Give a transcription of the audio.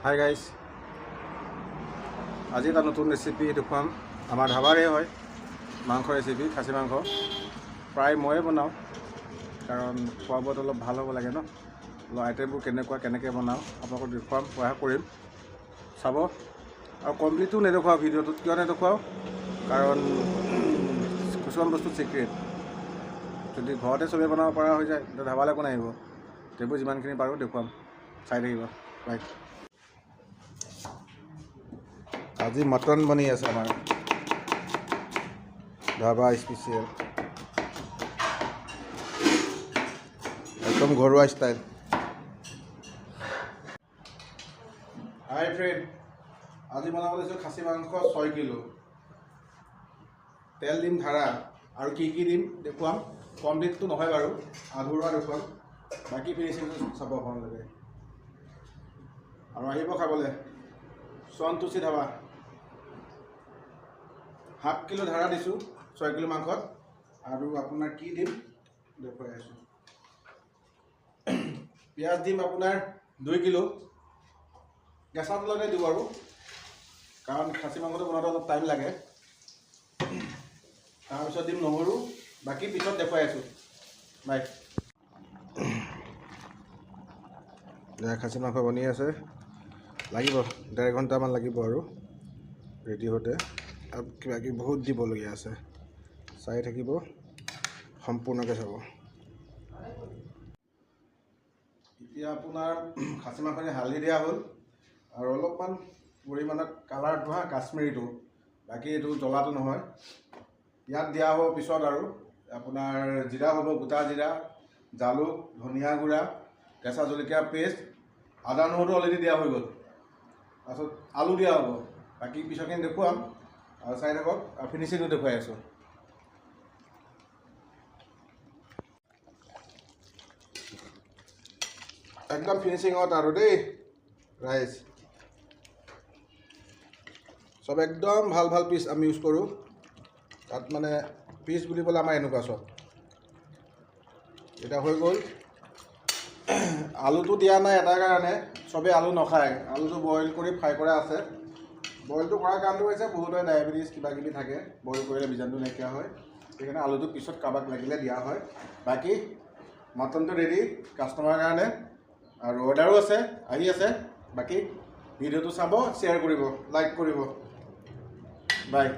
Hi guys, আজি এটা নতুন ৰেচিপি দেখুৱাম। আমাৰ ধাবাৰে হয় মাংস ৰেচিপি, খাচী মাংস। প্ৰায় ময়ে বনাওঁ, কাৰণ খোৱা বোৱাত অলপ ভাল হ'ব লাগে ন। আইটেমবোৰ কেনেকৈ বনাওঁ আপোনালোকক দেখুৱাম, সহায় কৰিম। চাব আৰু কমপ্লিটটো নেদেখুৱাওঁ ভিডিঅ'টোত। কিয় নেদেখুৱাওঁ? কাৰণ কিছুমান বস্তু ছিক্ৰেট। যদি ঘৰতে চবেই বনাব পৰা হৈ যায় তেতিয়া ধাবালৈ একো নাহিব। সেইবোৰ যিমানখিনি পাৰোঁ দেখুৱাম, চাই থাকিব। বাই। আজি মটন বনি আছে আমাৰ ধাবা স্পেচিয়েল, একদম ঘৰুৱা ষ্টাইল। হাই ফ্ৰেণ্ড, আজি বনাব লৈছোঁ খাচী মাংস 6 কিলো। তেল দিম ধাৰা, আৰু কি দিম দেখুৱাম। কমপ্লিটটো নহয় বাৰু, আধৰুৱা দেখুৱাম। বাকী ফিনিচিংটো চাব আপোনালোকে। আৰু আহিব খাবলৈ সন্তোষী ধাবা। 7 কিলো ধাৰা দিছোঁ 6 কিলো মাংসত। আৰু আপোনাৰ কি দিম দেখুৱাই আছোঁ। পিঁয়াজ দিম আপোনাৰ 2 কিলো। কেঁচা তেলতে দিওঁ আৰু, কাৰণ খাচী মাংসটো বনাওঁতে অলপ টাইম লাগে। তাৰপিছত দিম নহৰু। বাকী পিছত দেখুৱাই আছোঁ। বাই। খাচী মাংস বনি আছে, লাগিব 1.5 ঘণ্টামান লাগিব আৰু ৰেডি হওঁতে। আৰু কিবা কিবি বহুত দিবলগীয়া আছে, চাই থাকিব, সম্পূৰ্ণকৈ চাব। এতিয়া আপোনাৰ খাচী মাংসখিনি হালধি দিয়া হ'ল, আৰু অলপমান পৰিমাণত কালাৰটো কাশ্মীৰীটো, বাকী এইটো জ্বলাটো নহয়। ইয়াত দিয়া হ'ব পিছত আৰু আপোনাৰ জিৰা হ'ব, গোটা জিৰা, জালুক, ধনিয়া গুড়া, কেঁচা জলকীয়া পেষ্ট, আদা নহৰুটো অলৰেডি দিয়া হৈ গ'ল। তাৰপিছত আলু দিয়া হ'ব। বাকী পিছৰখিনি দেখুৱাম, আৰু চাই থাকক। আৰু ফিনিচিংটো দেখুৱাই আছোঁ। একদম ফিনিচিঙত আৰু দেই ৰাইজ। চব একদম ভাল পিচ আমি ইউজ কৰোঁ। তাত মানে পিচ বুলিবলৈ আমাৰ এনেকুৱা চব। এতিয়া হৈ গ'ল। আলুটো দিয়া নাই এটাৰ কাৰণে, চবেই আলু নাখায়। আলুটো বইল কৰি ফ্ৰাই কৰা আছে। বইলটো কৰাৰ কাৰণটো হৈছে বহুতৰে ডায়েবেটিছ কিবা কিবি থাকে, বইল কৰিলে বীজাণুটো নাইকিয়া হয়। সেইকাৰণে আলুটো পিছত কাৰোবাক লাগিলে দিয়া হয়। বাকী মটনটো ৰেডি কাষ্টমাৰৰ কাৰণে, আৰু অৰ্ডাৰো আছে, আহি আছে। বাকী ভিডিঅ'টো চাব, শ্বেয়াৰ কৰিব, লাইক কৰিব। বাই।